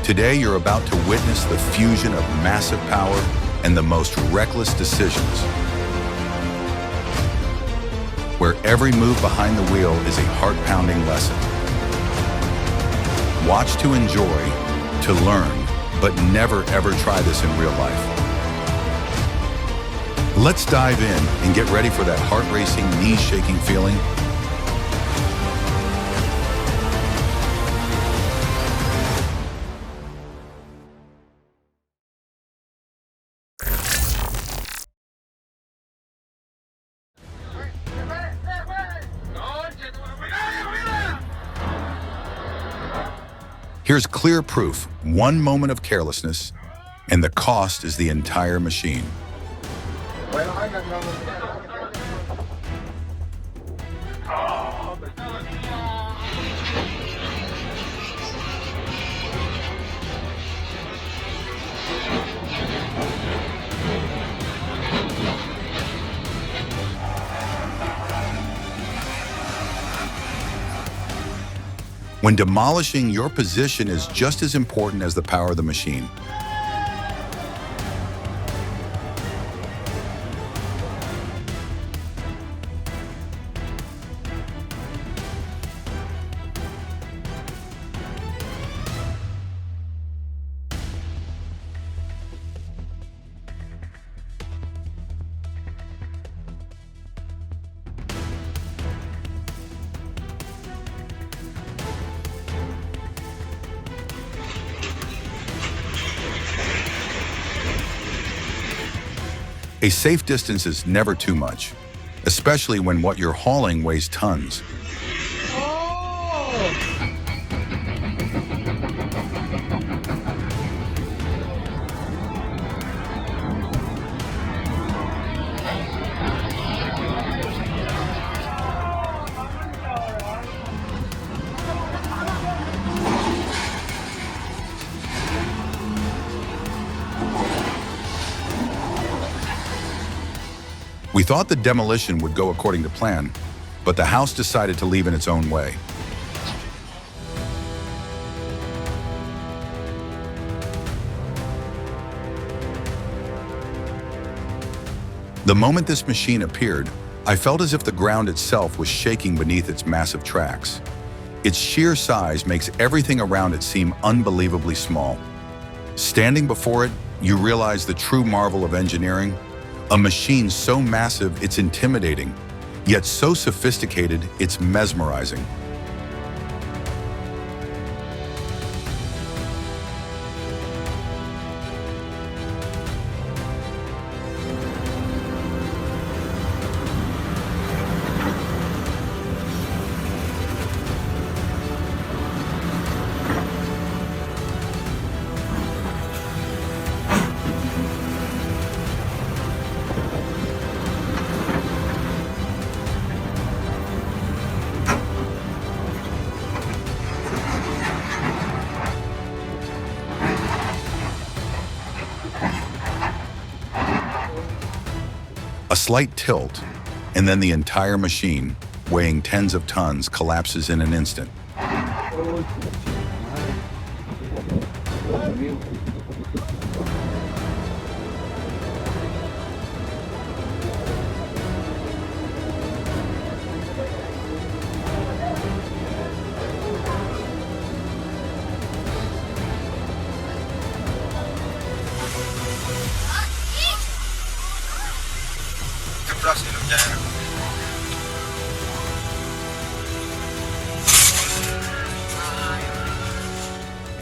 Today, you're about to witness the fusion of massive power and the most reckless decisions, where every move behind the wheel is a heart-pounding lesson. Watch to enjoy, to learn, but never ever try this in real life. Let's dive in and get ready for that heart-racing, knees-shaking feeling. Here's clear proof: one moment of carelessness, and the cost is the entire machine. When demolishing, your position is just as important as the power of the machine. A safe distance is never too much, especially when what you're hauling weighs tons. We thought the demolition would go according to plan, but the house decided to leave in its own way. The moment this machine appeared, I felt as if the ground itself was shaking beneath its massive tracks. Its sheer size makes everything around it seem unbelievably small. Standing before it, you realize the true marvel of engineering. A machine so massive it's intimidating, yet so sophisticated it's mesmerizing. A slight tilt, and then the entire machine, weighing tens of tons, collapses in an instant.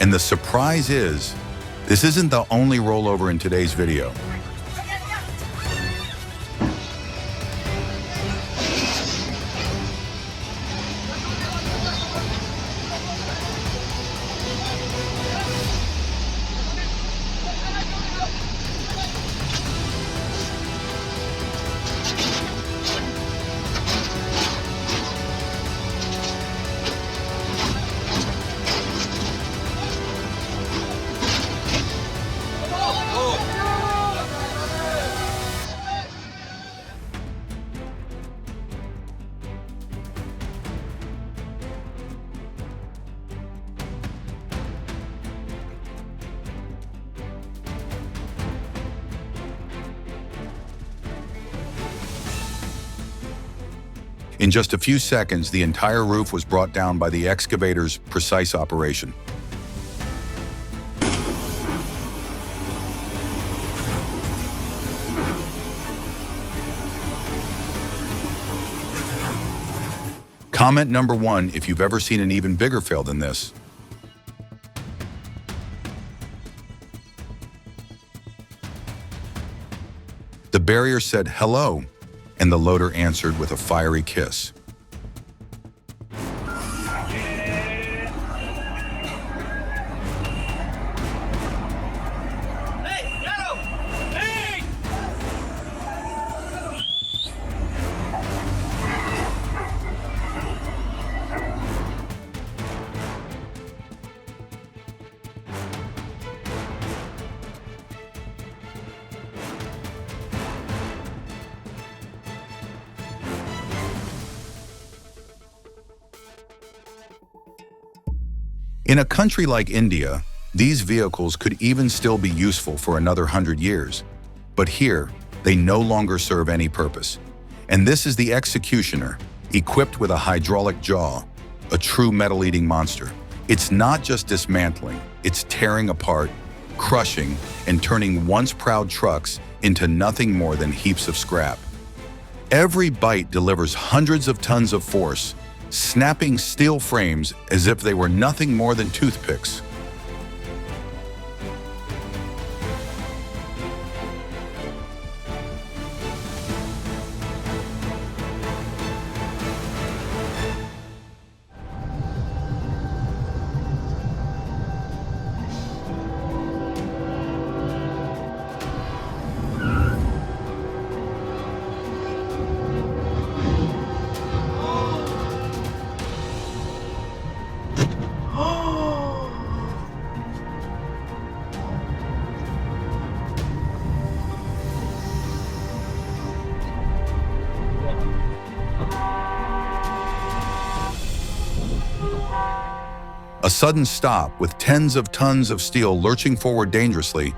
And the surprise is, this isn't the only rollover in today's video. In just a few seconds, the entire roof was brought down by the excavator's precise operation. Comment number 1 if you've ever seen an even bigger fail than this. The barrier said hello, and the loader answered with a fiery kiss. In a country like India, these vehicles could even still be useful for another 100 years. But here, they no longer serve any purpose. And this is the executioner, equipped with a hydraulic jaw, a true metal-eating monster. It's not just dismantling, it's tearing apart, crushing, and turning once proud trucks into nothing more than heaps of scrap. Every bite delivers hundreds of tons of force, snapping steel frames as if they were nothing more than toothpicks. A sudden stop with tens of tons of steel lurching forward dangerously.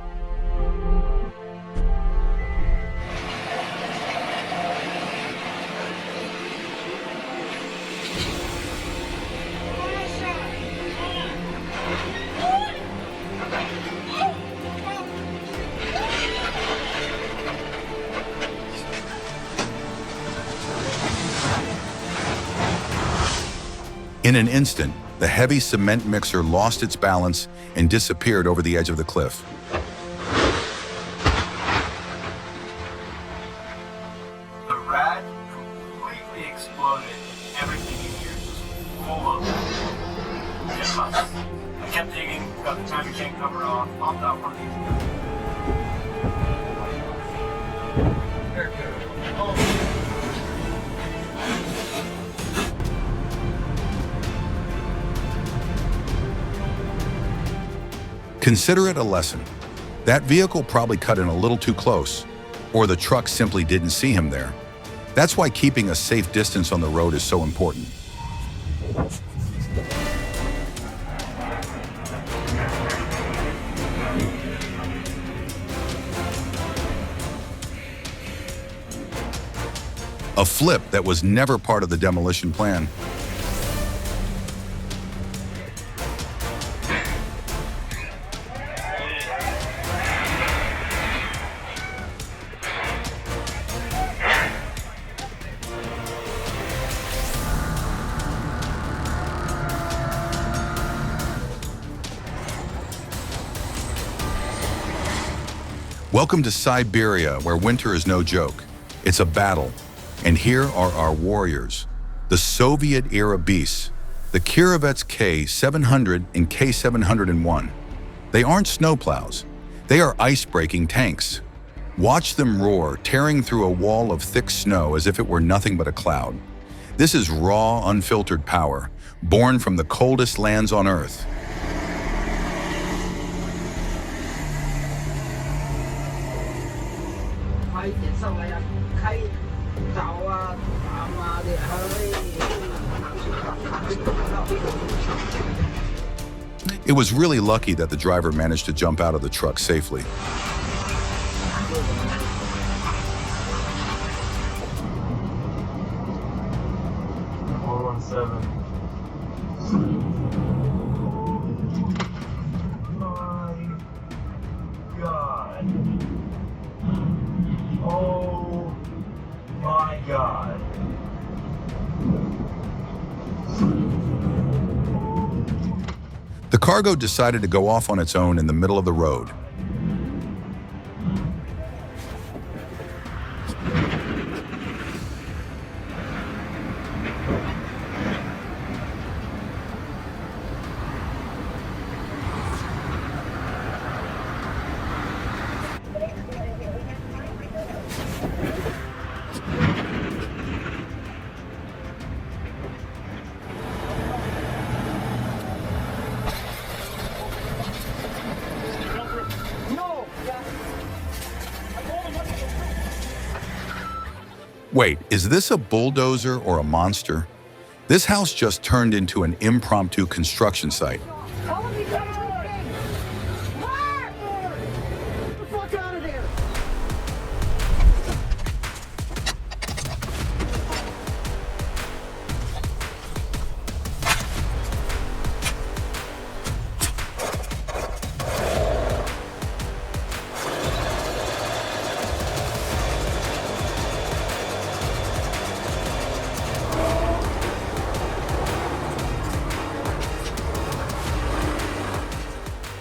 In an instant, the heavy cement mixer lost its balance and disappeared over the edge of the cliff. The rad completely exploded. Everything in here was full of jet rust. I kept digging, got the timing chain cover off, popped out one of these. There it goes. Oh. Consider it a lesson. That vehicle probably cut in a little too close, or the truck simply didn't see him there. That's why keeping a safe distance on the road is so important. A flip that was never part of the demolition plan. Welcome to Siberia, where winter is no joke. It's a battle. And here are our warriors, the Soviet-era beasts, the Kirovets K-700 and K-701. They aren't snowplows. They are ice-breaking tanks. Watch them roar, tearing through a wall of thick snow as if it were nothing but a cloud. This is raw, unfiltered power, born from the coldest lands on Earth. It was really lucky that the driver managed to jump out of the truck safely. The cargo decided to go off on its own in the middle of the road. Wait, is this a bulldozer or a monster? This house just turned into an impromptu construction site.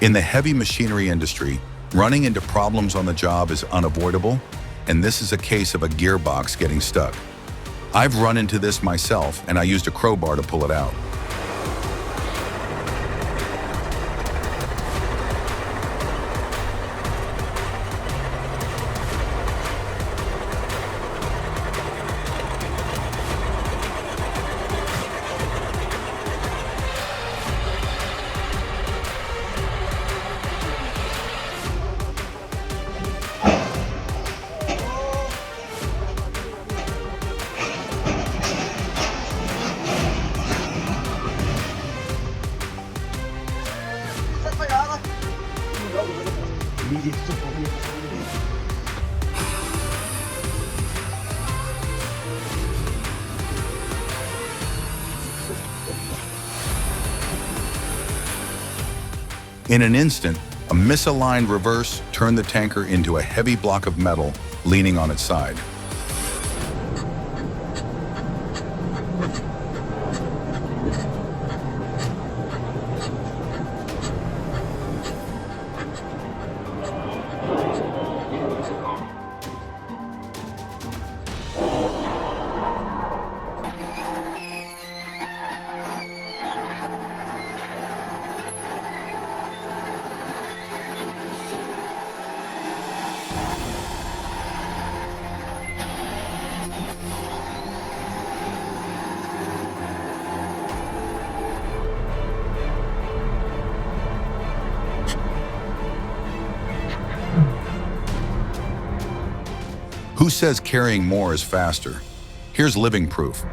In the heavy machinery industry, running into problems on the job is unavoidable, and this is a case of a gearbox getting stuck. I've run into this myself, and I used a crowbar to pull it out. In an instant, a misaligned reverse turned the tanker into a heavy block of metal leaning on its side. Who says carrying more is faster? Here's living proof.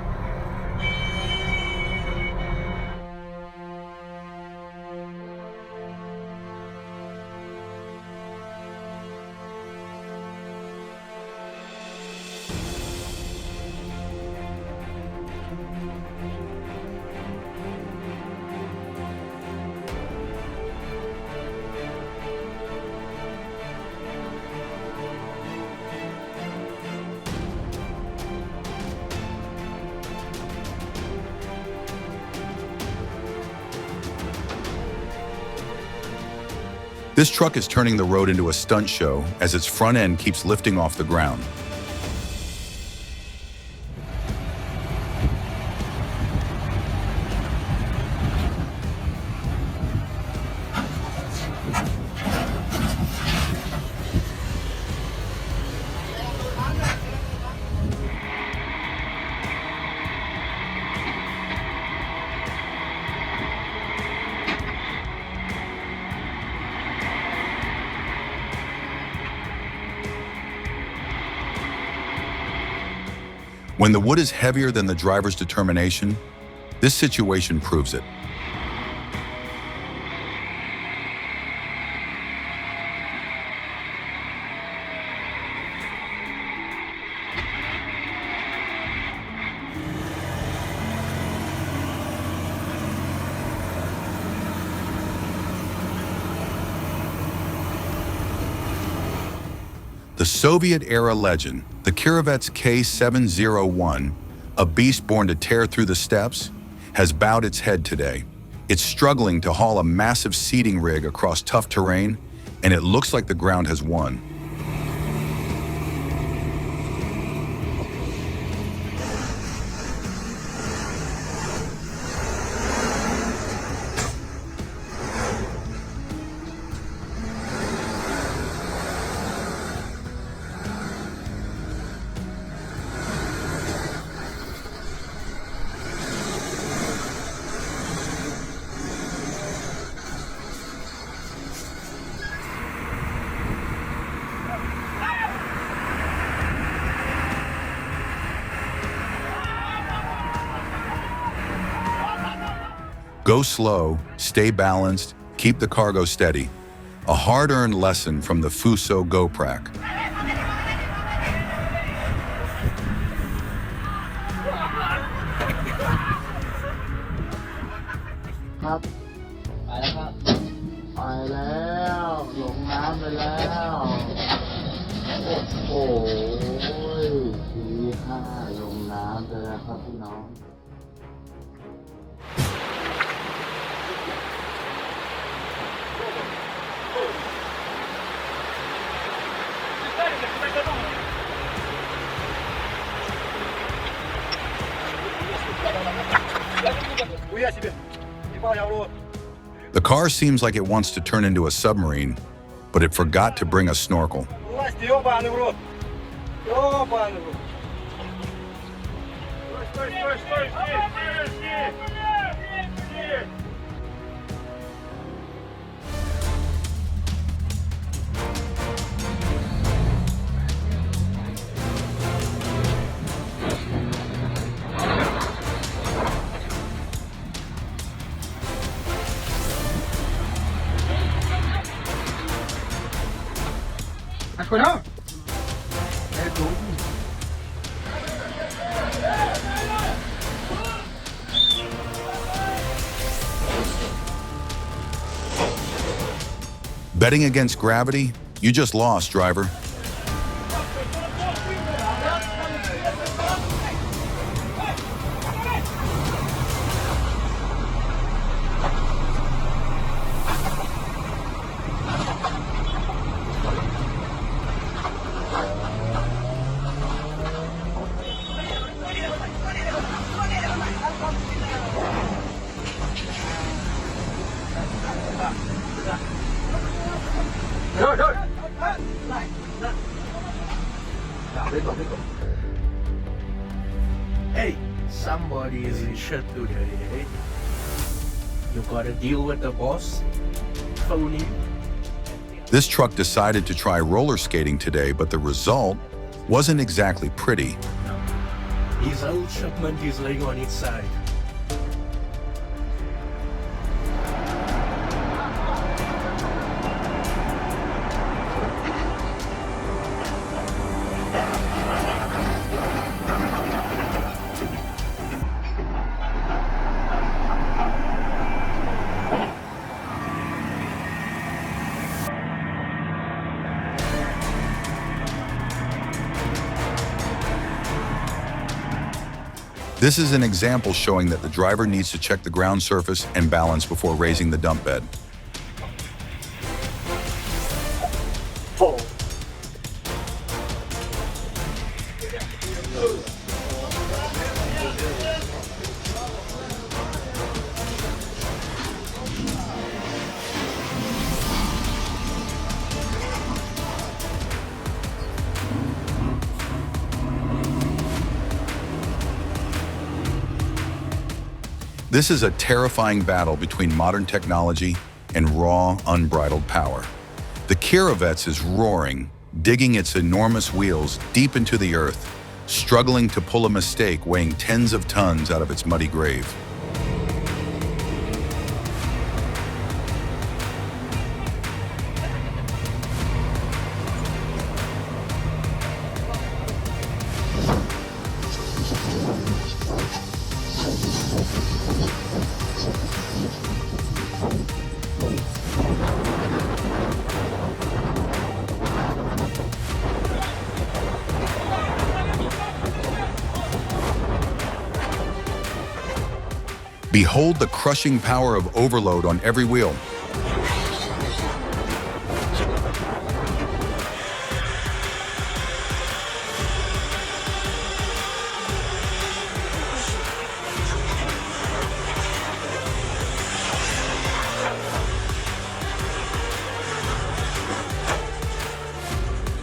This truck is turning the road into a stunt show as its front end keeps lifting off the ground. When the wood is heavier than the driver's determination, this situation proves it. The Soviet-era legend, the Kirovets K701, a beast born to tear through the steppes, has bowed its head today. It's struggling to haul a massive seeding rig across tough terrain, and it looks like the ground has won. Go slow, stay balanced, keep the cargo steady. A hard-earned lesson from the Fuso GoPrac. ครับ ไปแล้วครับ ไปแล้วลงน้ำไปแล้วโอ้โหทีห้าลงน้ำไปแล้วครับพี่น้อง The car seems like it wants to turn into a submarine, but it forgot to bring a snorkel. Betting against gravity? You just lost, driver. Hey, somebody is in shit today. You gotta deal with the boss. Phone him. This truck decided to try roller skating today, but the result wasn't exactly pretty. His whole shipment is laying on its side. This is an example showing that the driver needs to check the ground surface and balance before raising the dump bed. This is a terrifying battle between modern technology and raw, unbridled power. The Kirovets is roaring, digging its enormous wheels deep into the earth, struggling to pull a mistake weighing tens of tons out of its muddy grave. Behold the crushing power of overload on every wheel.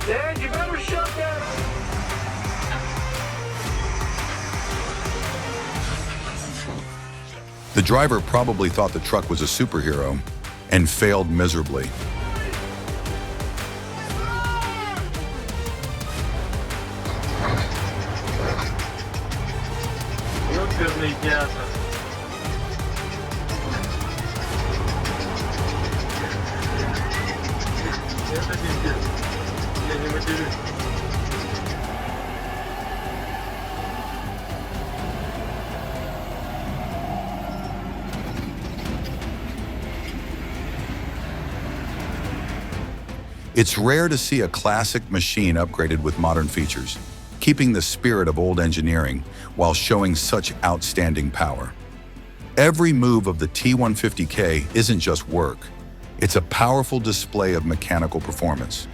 Dad, you better shut that. The driver probably thought the truck was a superhero and failed miserably. It's rare to see a classic machine upgraded with modern features, keeping the spirit of old engineering while showing such outstanding power. Every move of the T150K isn't just work, it's a powerful display of mechanical performance.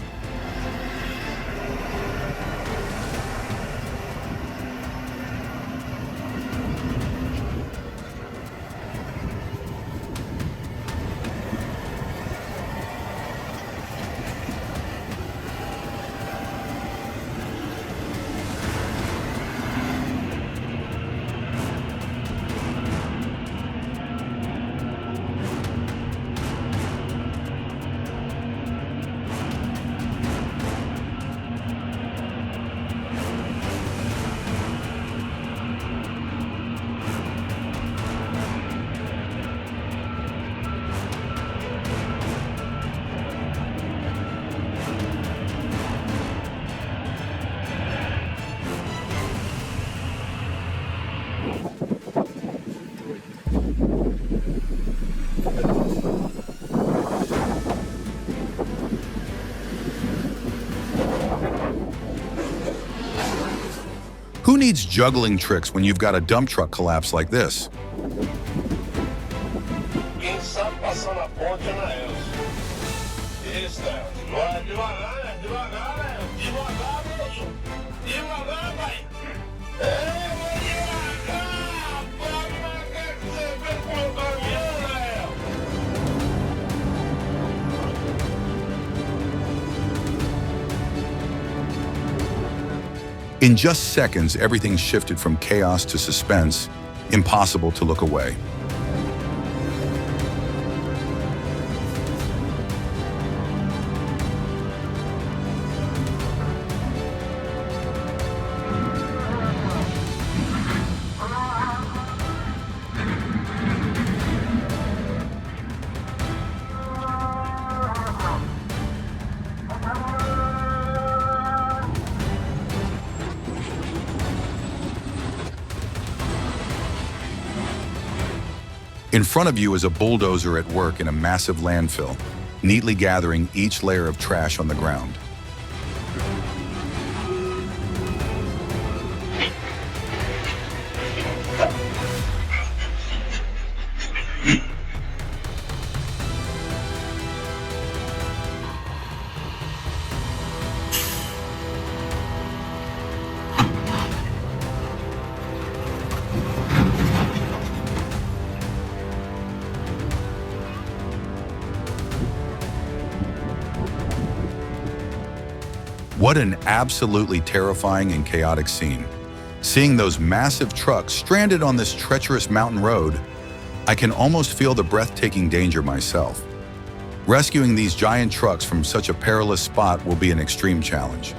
Who needs juggling tricks when you've got a dump truck collapse like this? Quem sabe passar na ponte não é eu. Isso, vai devagar, devagar, devagar, moço. Devagar, vai. Vai devagar, pode marcar que você vem com o caminhão, né? In just seconds, everything shifted from chaos to suspense, impossible to look away. In front of you is a bulldozer at work in a massive landfill, neatly gathering each layer of trash on the ground. What an absolutely terrifying and chaotic scene. Seeing those massive trucks stranded on this treacherous mountain road, I can almost feel the breathtaking danger myself. Rescuing these giant trucks from such a perilous spot will be an extreme challenge.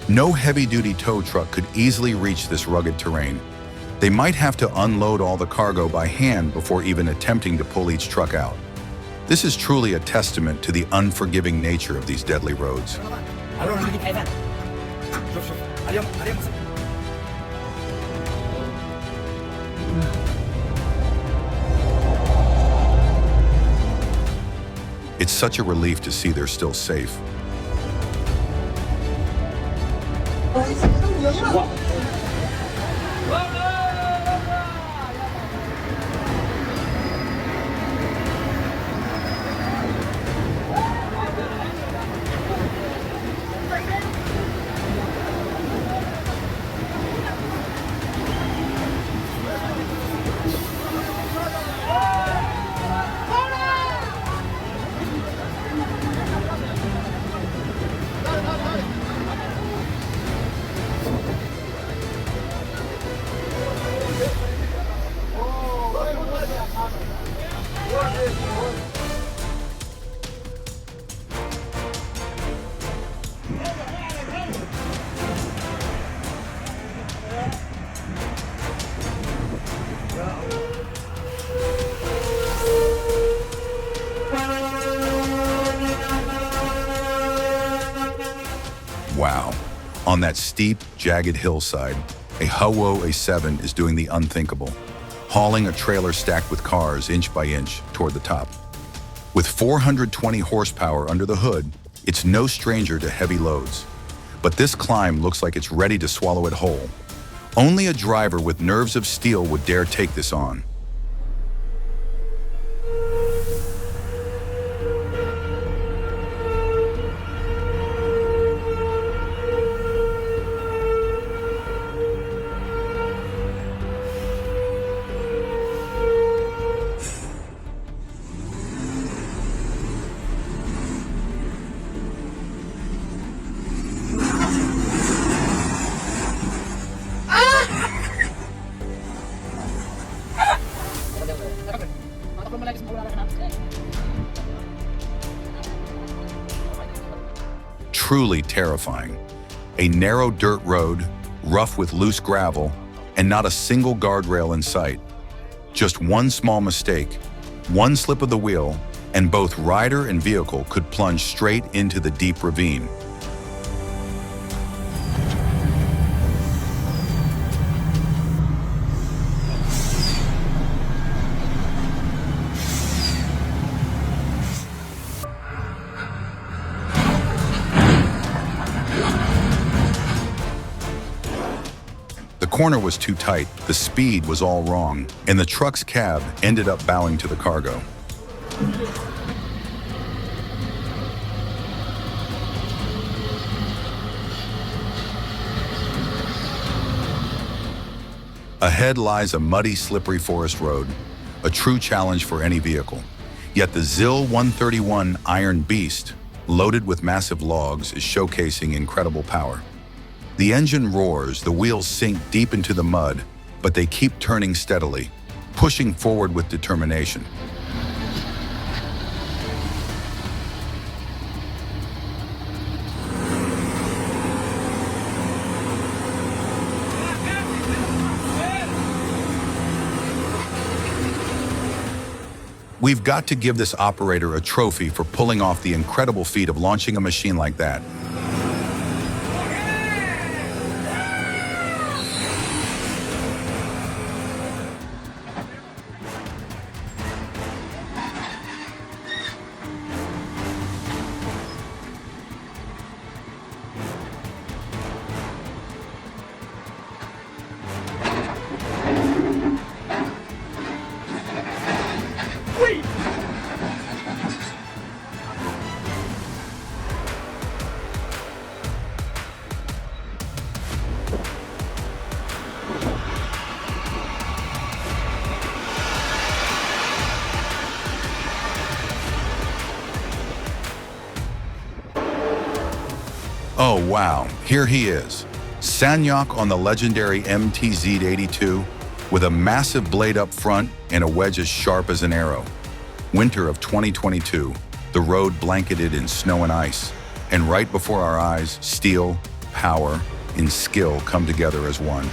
No heavy-duty tow truck could easily reach this rugged terrain. They might have to unload all the cargo by hand before even attempting to pull each truck out. This is truly a testament to the unforgiving nature of these deadly roads. It's such a relief to see they're still safe. wow. On that steep, jagged hillside, a Howo A7 is doing the unthinkable, hauling a trailer stacked with cars inch by inch toward the top. With 420 horsepower under the hood, it's no stranger to heavy loads. But this climb looks like it's ready to swallow it whole. Only a driver with nerves of steel would dare take this on. Truly terrifying. A narrow dirt road, rough with loose gravel, and not a single guardrail in sight. Just one small mistake, one slip of the wheel, and both rider and vehicle could plunge straight into the deep ravine. The corner was too tight, the speed was all wrong, and the truck's cab ended up bowing to the cargo. Ahead lies a muddy, slippery forest road, a true challenge for any vehicle. Yet the ZIL 131 Iron Beast, loaded with massive logs, is showcasing incredible power. The engine roars, the wheels sink deep into the mud, but they keep turning steadily, pushing forward with determination. We've got to give this operator a trophy for pulling off the incredible feat of launching a machine like that. Oh wow, here he is. Sanyok on the legendary MTZ-82 with a massive blade up front and a wedge as sharp as an arrow. Winter of 2022, the road blanketed in snow and ice. And right before our eyes, steel, power, and skill come together as one.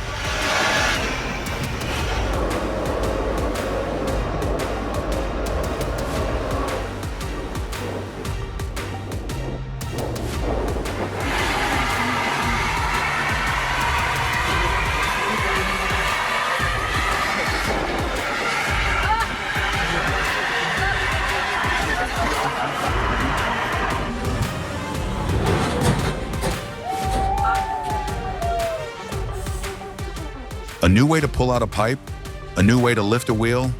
A new way to pull out a pipe, a new way to lift a wheel.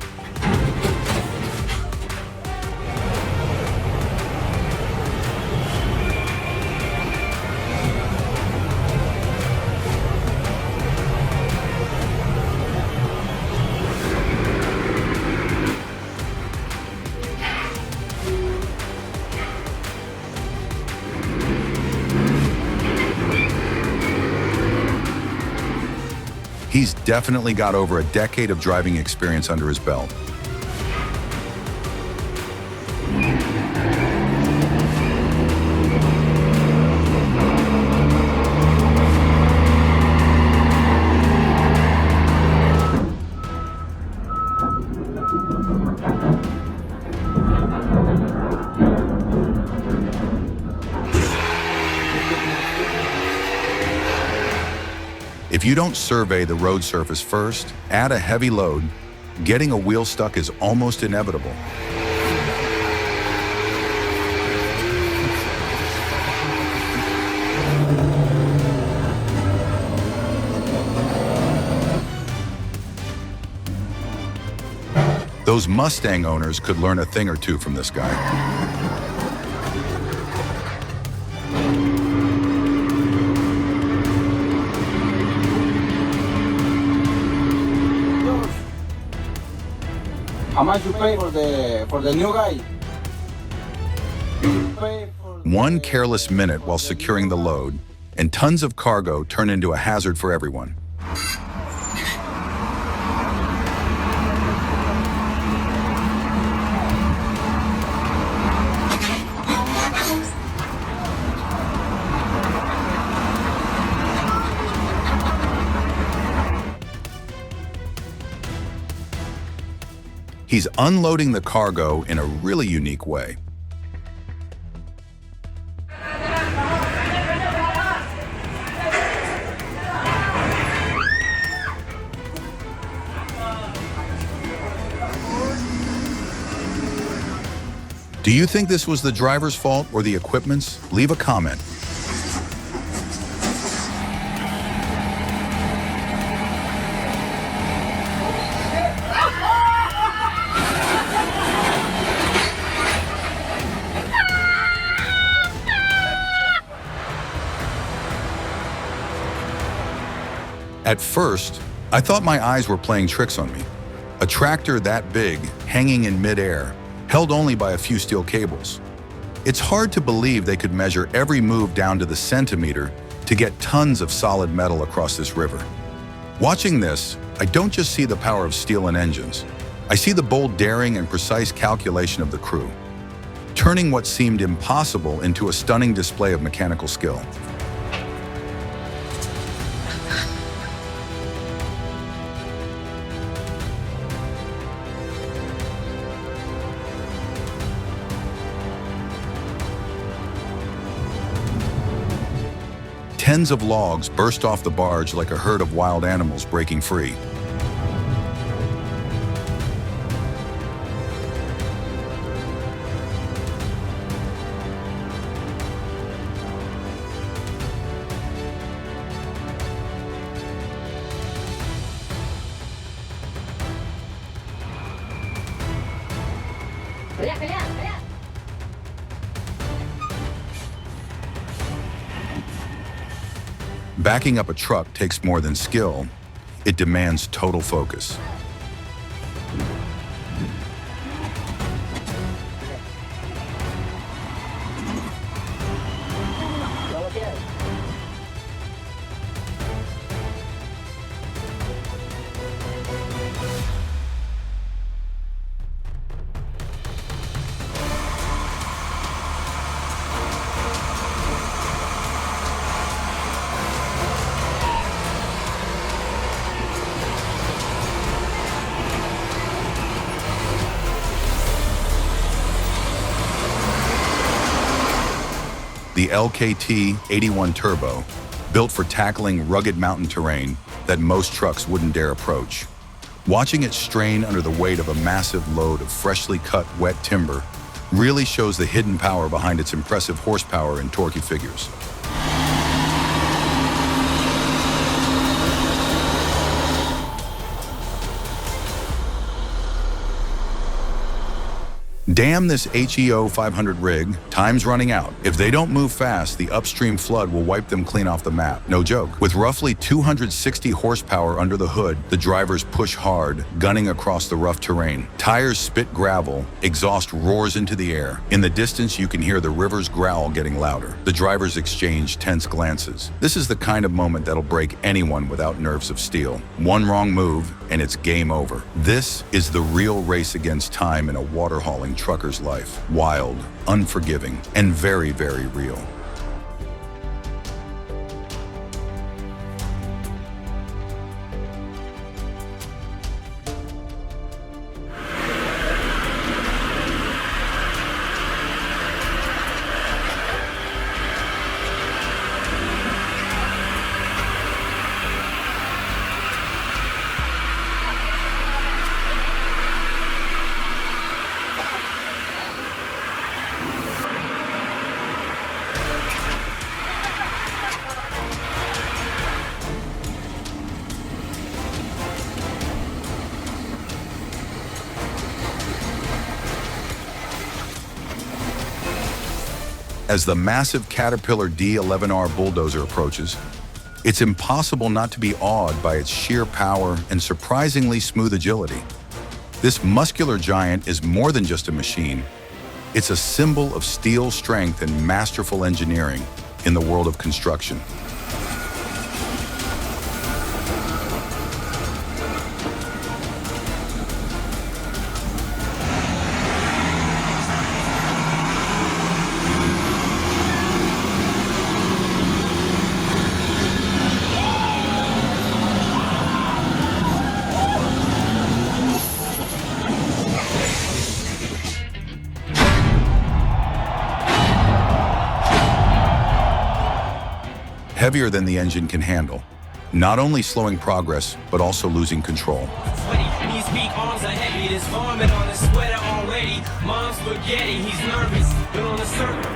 He's definitely got over a decade of driving experience under his belt. If you don't survey the road surface first, add a heavy load, getting a wheel stuck is almost inevitable. Those Mustang owners could learn a thing or two from this guy. How much you pay for the new guy? One careless minute while securing the load, and tons of cargo turn into a hazard for everyone. He's unloading the cargo in a really unique way. Do you think this was the driver's fault or the equipment's? Leave a comment. At first, I thought my eyes were playing tricks on me. A tractor that big, hanging in midair, held only by a few steel cables. It's hard to believe they could measure every move down to the centimeter to get tons of solid metal across this river. Watching this, I don't just see the power of steel and engines. I see the bold daring and precise calculation of the crew, turning what seemed impossible into a stunning display of mechanical skill. Tens of logs burst off the barge like a herd of wild animals breaking free. Backing up a truck takes more than skill. It demands total focus. The LKT-81 Turbo, built for tackling rugged mountain terrain that most trucks wouldn't dare approach. Watching it strain under the weight of a massive load of freshly cut wet timber really shows the hidden power behind its impressive horsepower and torquey figures. Damn this HEO 500 rig, time's running out. If they don't move fast, the upstream flood will wipe them clean off the map. No joke. With roughly 260 horsepower under the hood, the drivers push hard, gunning across the rough terrain. Tires spit gravel, exhaust roars into the air. In the distance, you can hear the river's growl getting louder. The drivers exchange tense glances. This is the kind of moment that'll break anyone without nerves of steel. One wrong move, and it's game over. This is the real race against time in a water hauling trucker's life. Wild, unforgiving, and very, very real. As the massive Caterpillar D11R bulldozer approaches, it's impossible not to be awed by its sheer power and surprisingly smooth agility. This muscular giant is more than just a machine. It's a symbol of steel strength and masterful engineering in the world of construction. Heavier than the engine can handle, not only slowing progress, but also losing control. These big arms are heavy, there's vomit on his sweater already. Mom's spaghetti, he's nervous, but on the circle.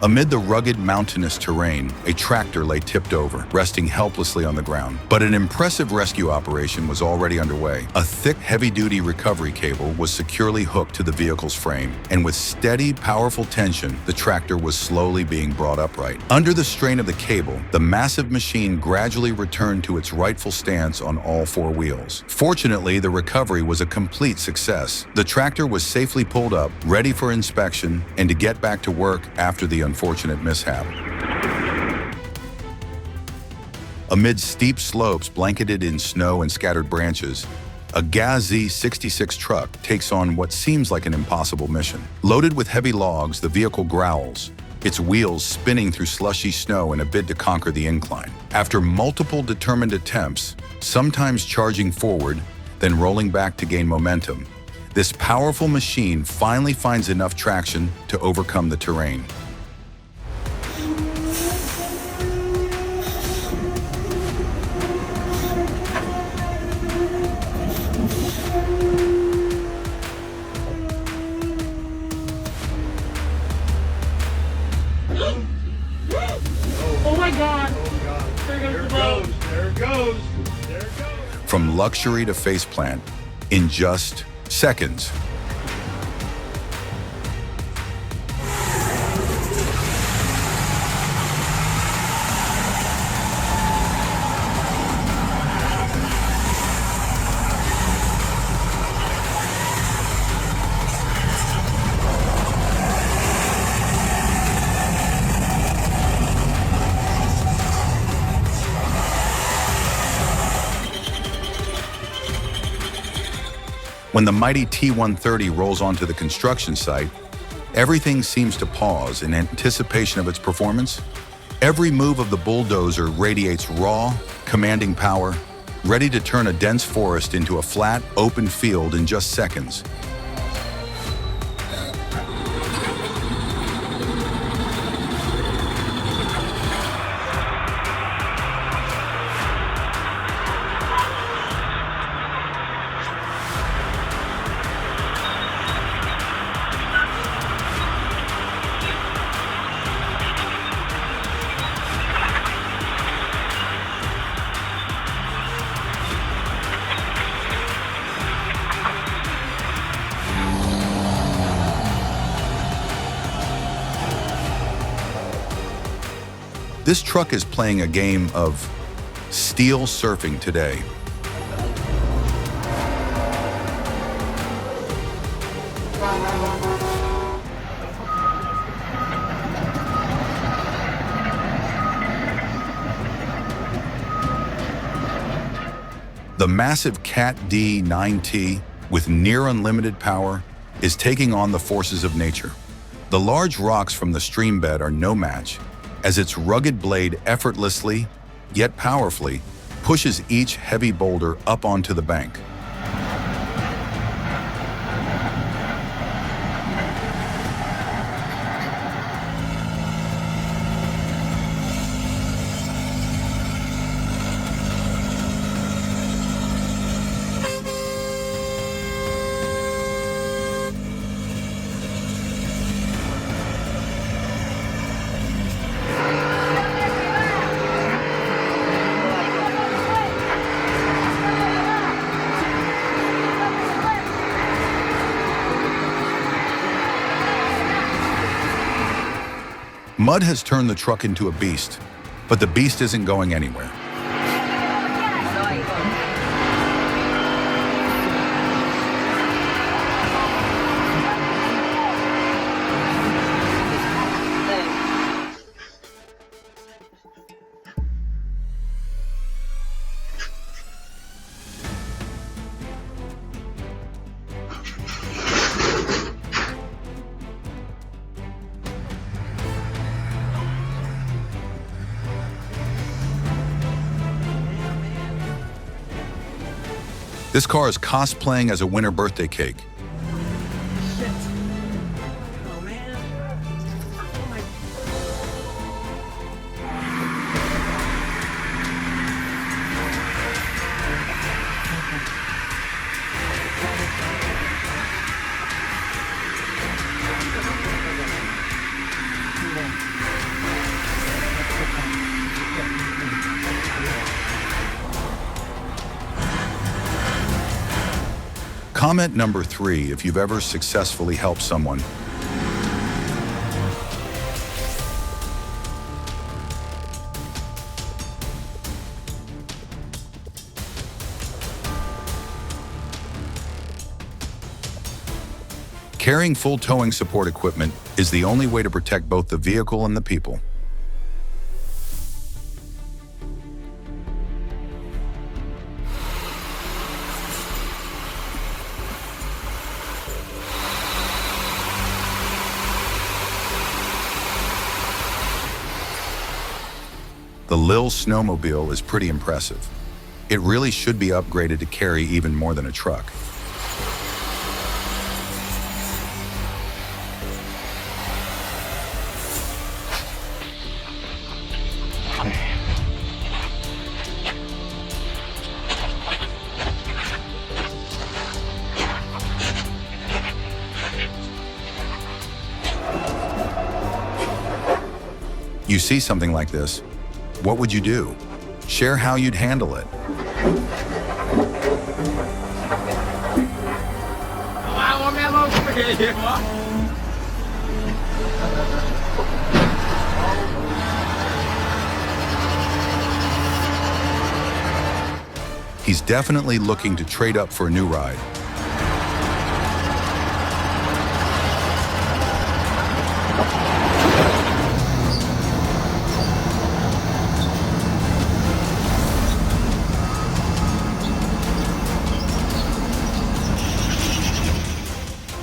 Amid the rugged mountainous terrain, a tractor lay tipped over, resting helplessly on the ground. But an impressive rescue operation was already underway. A thick, heavy-duty recovery cable was securely hooked to the vehicle's frame, and with steady, powerful tension, the tractor was slowly being brought upright. Under the strain of the cable, the massive machine gradually returned to its rightful stance on all four wheels. Fortunately, the recovery was a complete success. The tractor was safely pulled up, ready for inspection, and to get back to work after the unfortunate mishap. Amid steep slopes blanketed in snow and scattered branches, a Gas Z66 truck takes on what seems like an impossible mission. Loaded with heavy logs, the vehicle growls, its wheels spinning through slushy snow in a bid to conquer the incline. After multiple determined attempts, sometimes charging forward, then rolling back to gain momentum, this powerful machine finally finds enough traction to overcome the terrain. Oh my God! There goes. From luxury to faceplant in just seconds. When the mighty T-130 rolls onto the construction site, everything seems to pause in anticipation of its performance. Every move of the bulldozer radiates raw, commanding power, ready to turn a dense forest into a flat, open field in just seconds. This truck is playing a game of steel surfing today. The massive Cat D9T, with near unlimited power, is taking on the forces of nature. The large rocks from the stream bed are no match, as its rugged blade effortlessly, yet powerfully, pushes each heavy boulder up onto the bank. Mud has turned the truck into a beast, but the beast isn't going anywhere. This car is cosplaying as a winter birthday cake. Shit. Oh man. Oh my. Comment number 3 if you've ever successfully helped someone. Carrying full towing support equipment is the only way to protect both the vehicle and the people. The Lil snowmobile is pretty impressive. It really should be upgraded to carry even more than a truck. You see something like this, what would you do? Share how you'd handle it. He's definitely looking to trade up for a new ride.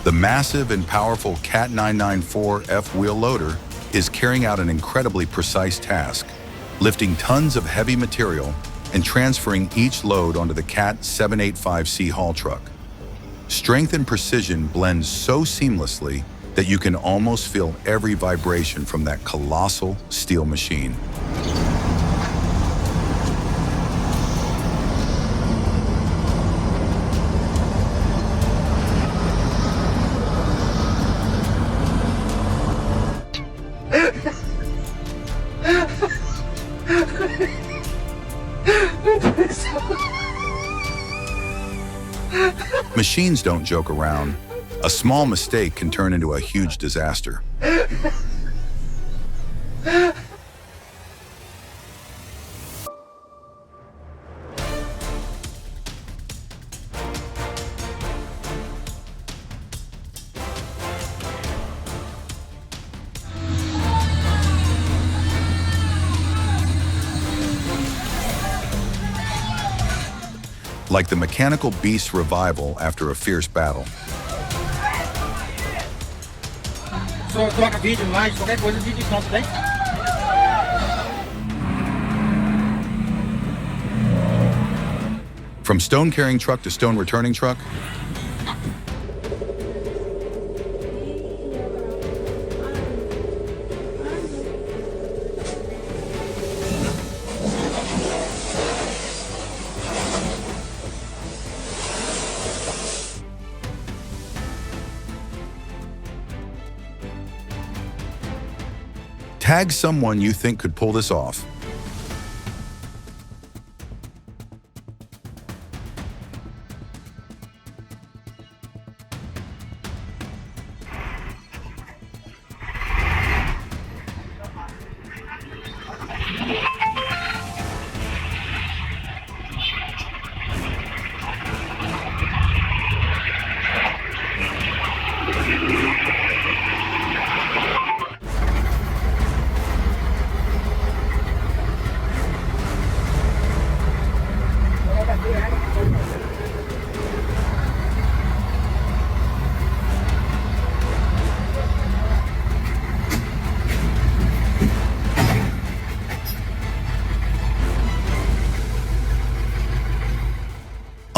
The massive and powerful Cat 994 F-wheel loader is carrying out an incredibly precise task, lifting tons of heavy material and transferring each load onto the Cat 785C haul truck. Strength and precision blend so seamlessly that you can almost feel every vibration from that colossal steel machine. Machines don't joke around. A small mistake can turn into a huge disaster. Like the mechanical beast revival after a fierce battle. Só troca vídeo mais, qualquer coisa de edição, tudo bem? From stone carrying truck to stone returning truck, tag someone you think could pull this off.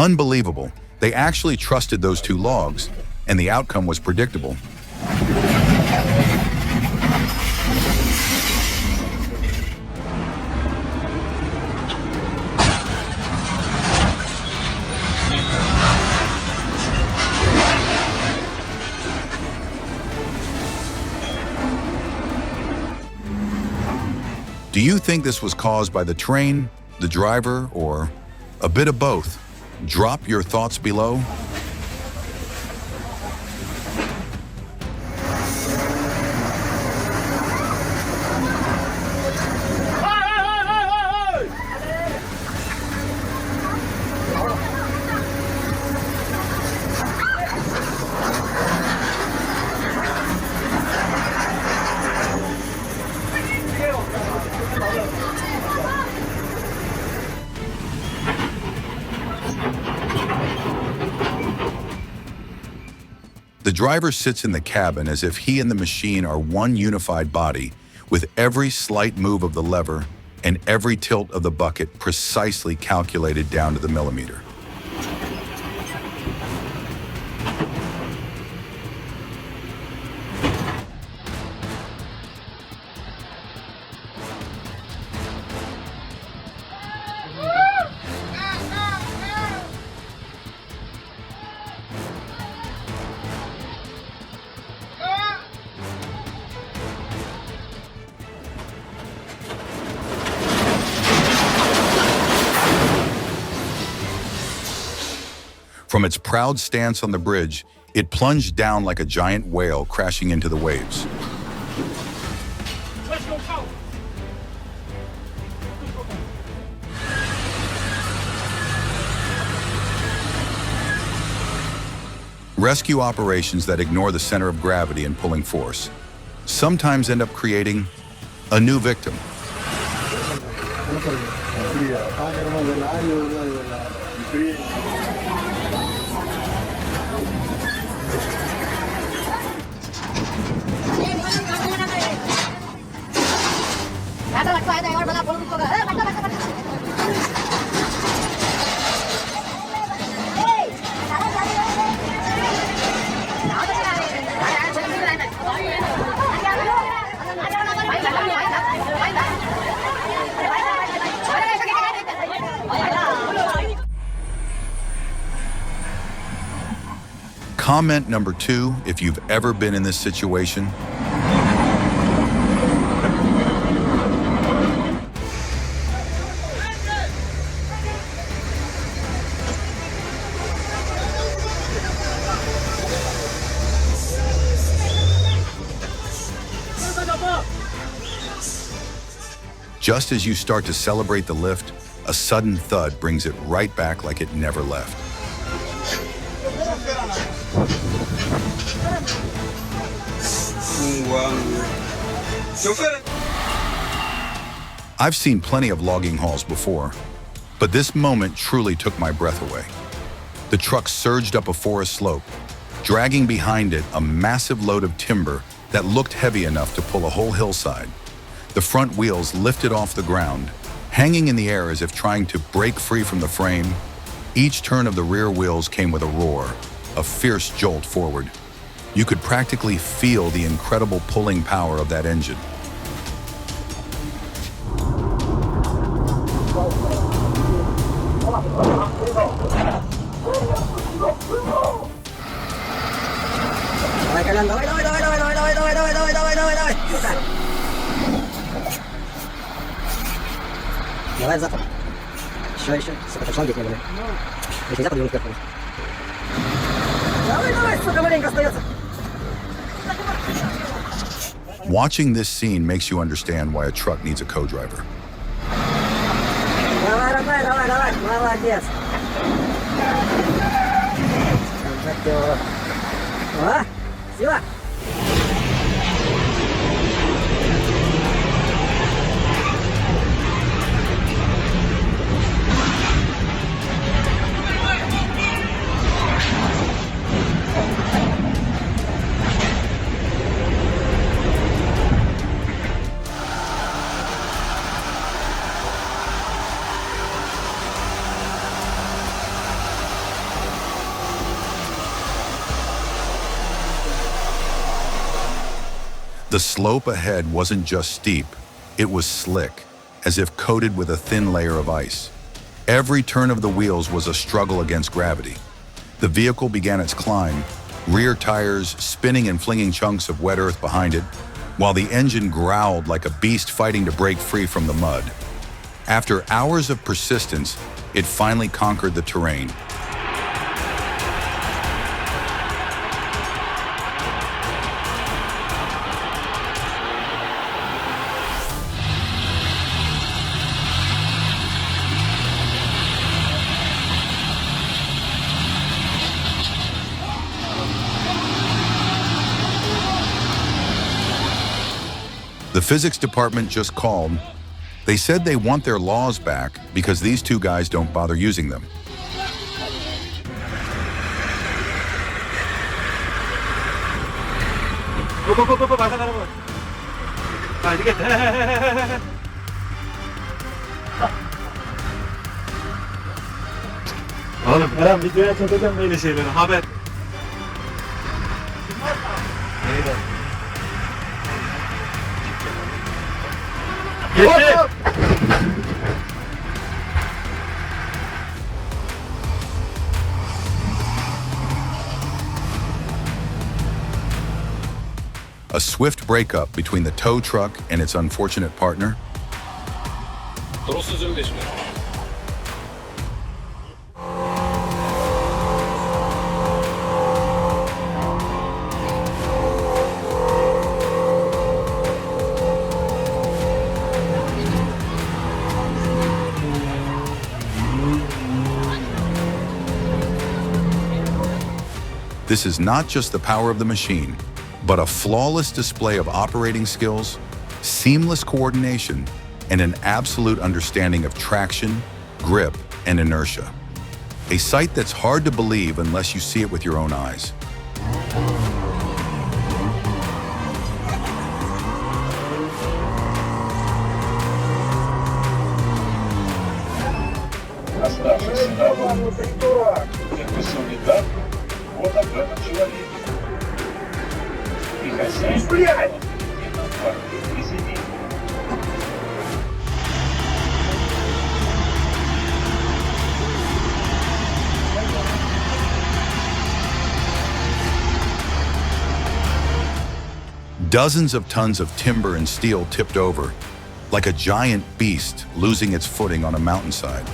Unbelievable. They actually trusted those two logs, and the outcome was predictable. Do you think this was caused by the train, the driver, or a bit of both? Drop your thoughts below. The driver sits in the cabin as if he and the machine are one unified body, with every slight move of the lever and every tilt of the bucket precisely calculated down to the millimeter. From its proud stance on the bridge, it plunged down like a giant whale crashing into the waves. Rescue operations that ignore the center of gravity and pulling force sometimes end up creating a new victim. Comment number 2 if you've ever been in this situation. Just as you start to celebrate the lift, a sudden thud brings it right back like it never left. I've seen plenty of logging hauls before, but this moment truly took my breath away. The truck surged up a forest slope, dragging behind it a massive load of timber that looked heavy enough to pull a whole hillside. The front wheels lifted off the ground, hanging in the air as if trying to break free from the frame. Each turn of the rear wheels came with a roar, a fierce jolt forward. You could practically feel the incredible pulling power of that engine. Давай запад. Еще. Сука, шланги не были. Нельзя подъемник вверх. Давай, сука, маленько остается. Watching this scene makes you understand why a truck needs a co-driver. Давай, молодец. О, сила. The slope ahead wasn't just steep, it was slick, as if coated with a thin layer of ice. Every turn of the wheels was a struggle against gravity. The vehicle began its climb, rear tires spinning and flinging chunks of wet earth behind it, while the engine growled like a beast fighting to break free from the mud. After hours of persistence, it finally conquered the terrain. The physics department just called. They said they want their laws back because these two guys don't bother using them. Go, basa ka naman. Sige. Oğlum, Kerem videoya çekeceğim böyle şeyleri, haber. Geçti. A swift breakup between the tow truck and its unfortunate partner. This is not just the power of the machine, but a flawless display of operating skills, seamless coordination, and an absolute understanding of traction, grip, and inertia. A sight that's hard to believe unless you see it with your own eyes. Оставшийся на дурак. Переписал не так, вот об этом человек. И хозяин, блядь! Извини. Dozens of tons of timber and steel tipped over, like a giant beast losing its footing on a mountainside.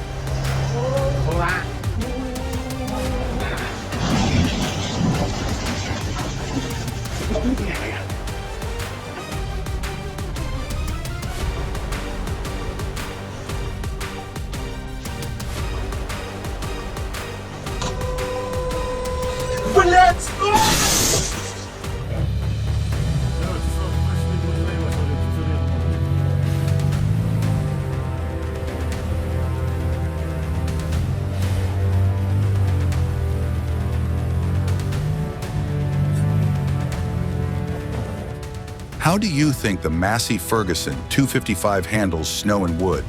How do you think the Massey Ferguson 255 handles snow and wood?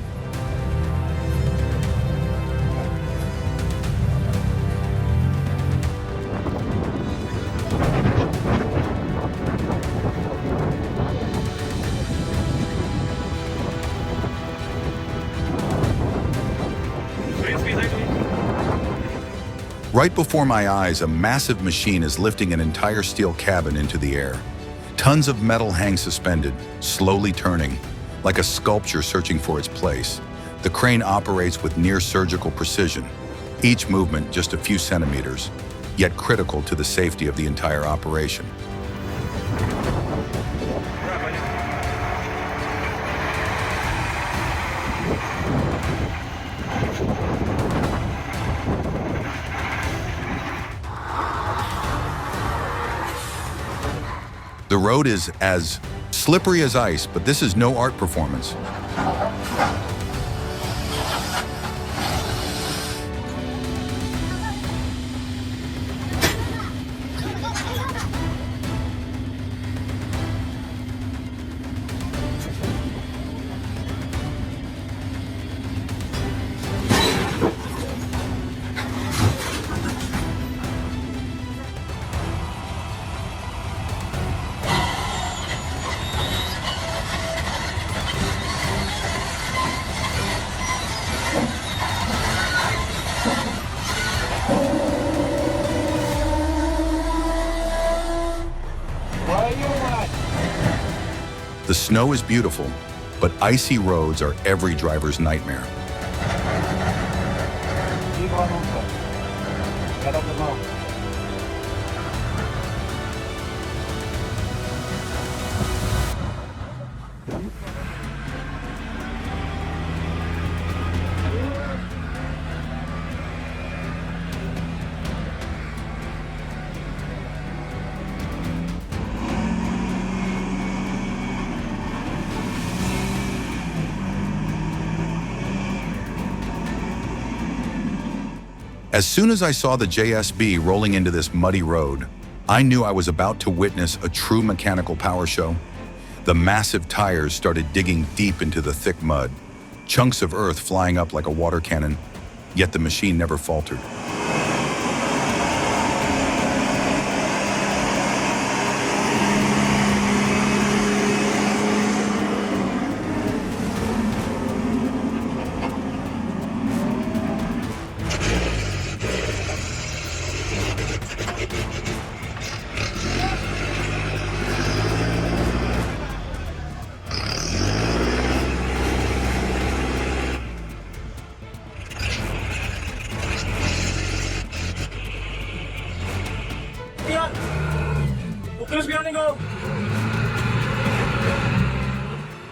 Right before my eyes, a massive machine is lifting an entire steel cabin into the air. Tons of metal hang suspended, slowly turning, like a sculpture searching for its place. The crane operates with near-surgical precision, each movement just a few centimeters, yet critical to the safety of the entire operation. The road is as slippery as ice, but this is no art performance. The snow is beautiful, but icy roads are every driver's nightmare. Keep on moving. Get up the mountain. As soon as I saw the JSB rolling into this muddy road, I knew I was about to witness a true mechanical power show. The massive tires started digging deep into the thick mud, chunks of earth flying up like a water cannon, yet the machine never faltered.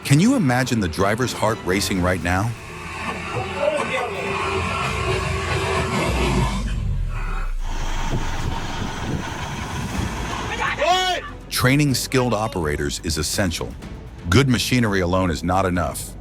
Can you imagine the driver's heart racing right now? Training skilled operators is essential. Good machinery alone is not enough.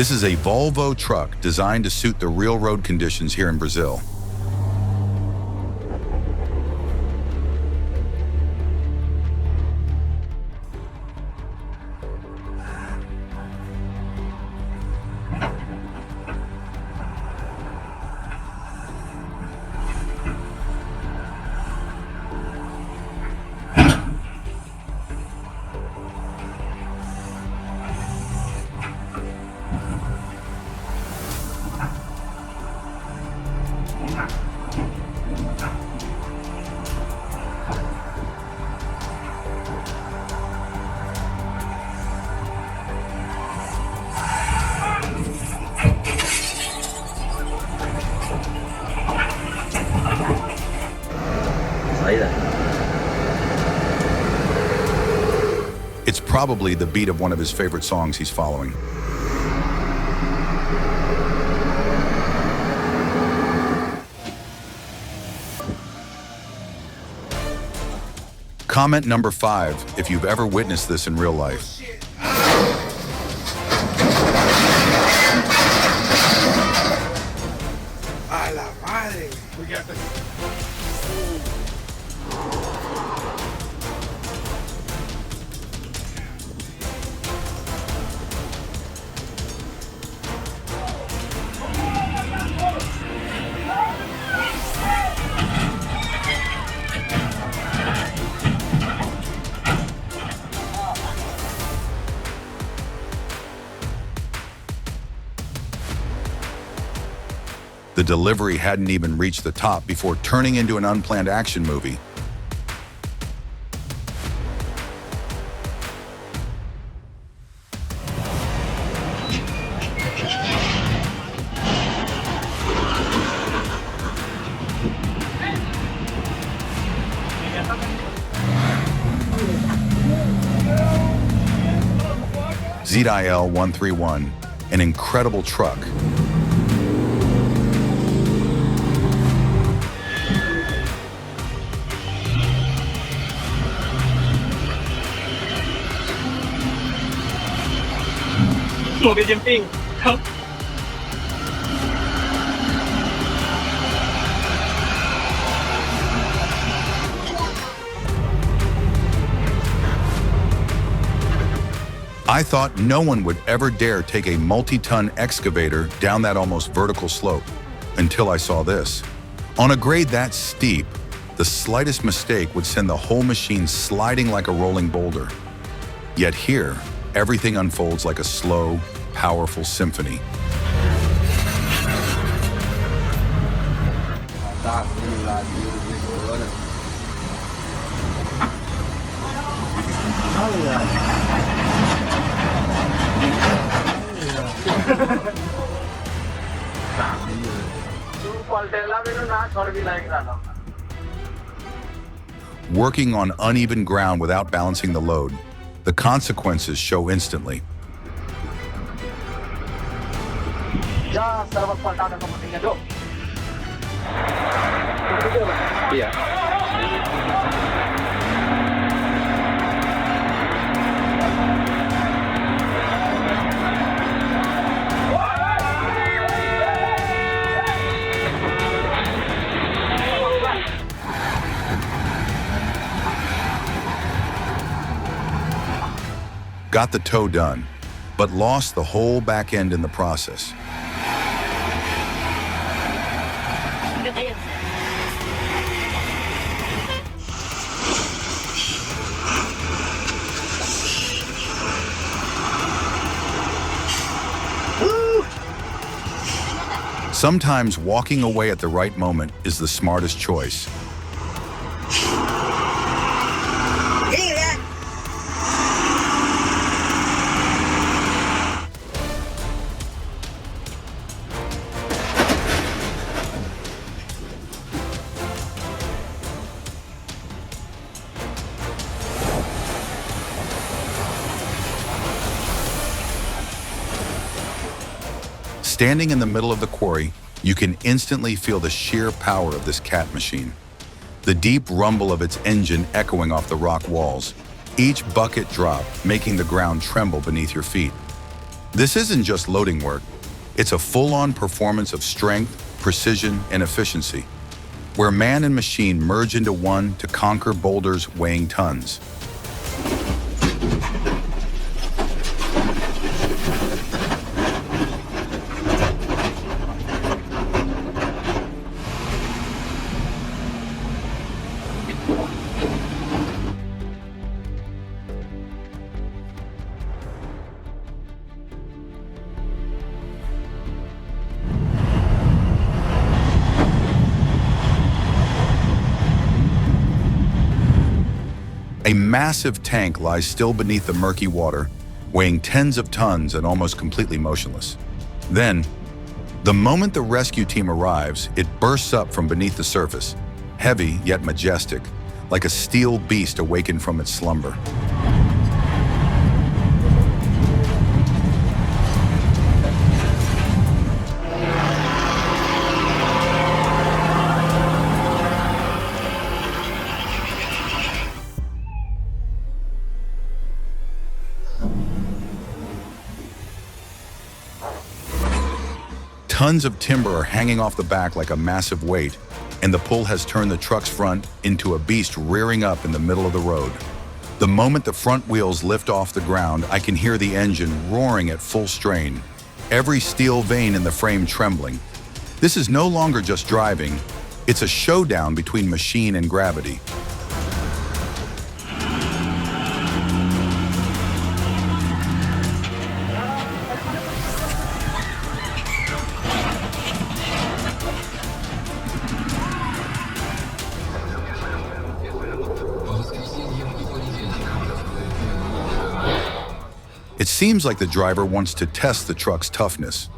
This is a Volvo truck designed to suit the real road conditions here in Brazil. It's probably the beat of one of his favorite songs he's following. Comment number 5 if you've ever witnessed this in real life. A la madre. We got the... The delivery hadn't even reached the top before turning into an unplanned action movie. ZIL 131, an incredible truck. หมวกเป็นจิมปิ้งครับ I thought no one would ever dare take a multi-ton excavator down that almost vertical slope, until I saw this. On a grade that steep, the slightest mistake would send the whole machine sliding like a rolling boulder. Yet here, everything unfolds like a slow, powerful symphony. 'Working on uneven ground without balancing the load, the consequences show instantly. Got the toe done, but lost the whole back end in the process. Sometimes walking away at the right moment is the smartest choice. Standing in the middle of the quarry, you can instantly feel the sheer power of this cat machine. The deep rumble of its engine echoing off the rock walls, each bucket drop making the ground tremble beneath your feet. This isn't just loading work, it's a full-on performance of strength, precision, and efficiency, where man and machine merge into one to conquer boulders weighing tons. A massive tank lies still beneath the murky water, weighing tens of tons and almost completely motionless. Then, the moment the rescue team arrives, it bursts up from beneath the surface, heavy yet majestic, like a steel beast awakened from its slumber. Tons of timber are hanging off the back like a massive weight, and the pull has turned the truck's front into a beast rearing up in the middle of the road. The moment the front wheels lift off the ground, I can hear the engine roaring at full strain, every steel vein in the frame trembling. This is no longer just driving, it's a showdown between machine and gravity. It seems like the driver wants to test the truck's toughness.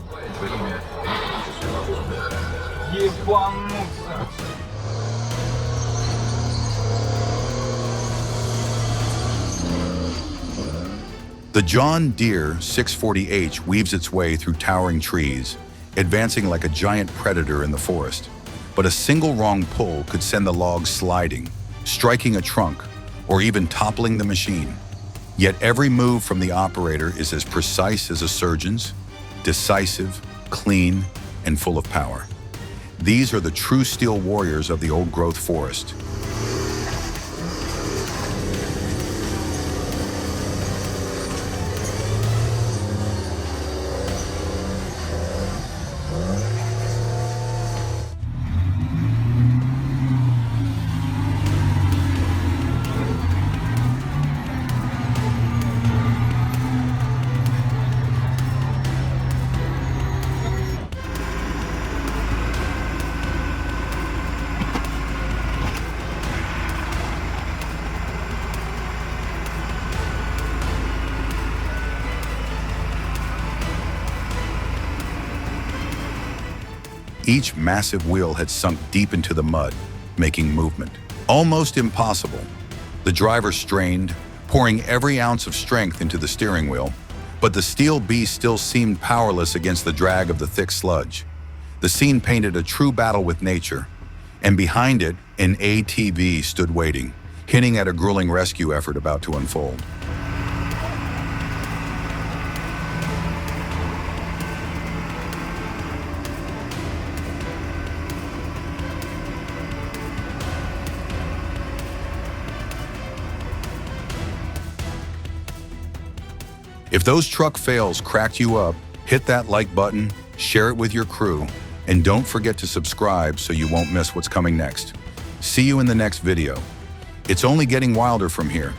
The John Deere 640H weaves its way through towering trees, advancing like a giant predator in the forest. But a single wrong pull could send the logs sliding, striking a trunk, or even toppling the machine. Yet every move from the operator is as precise as a surgeon's, decisive, clean, and full of power. These are the true steel warriors of the old-growth forest. Each massive wheel had sunk deep into the mud, making movement almost impossible. The driver strained, pouring every ounce of strength into the steering wheel, but the steel beast still seemed powerless against the drag of the thick sludge. The scene painted a true battle with nature, and behind it, an ATV stood waiting, hinting at a grueling rescue effort about to unfold. If those truck fails cracked you up, hit that like button, share it with your crew, and don't forget to subscribe so you won't miss what's coming next. See you in the next video. It's only getting wilder from here.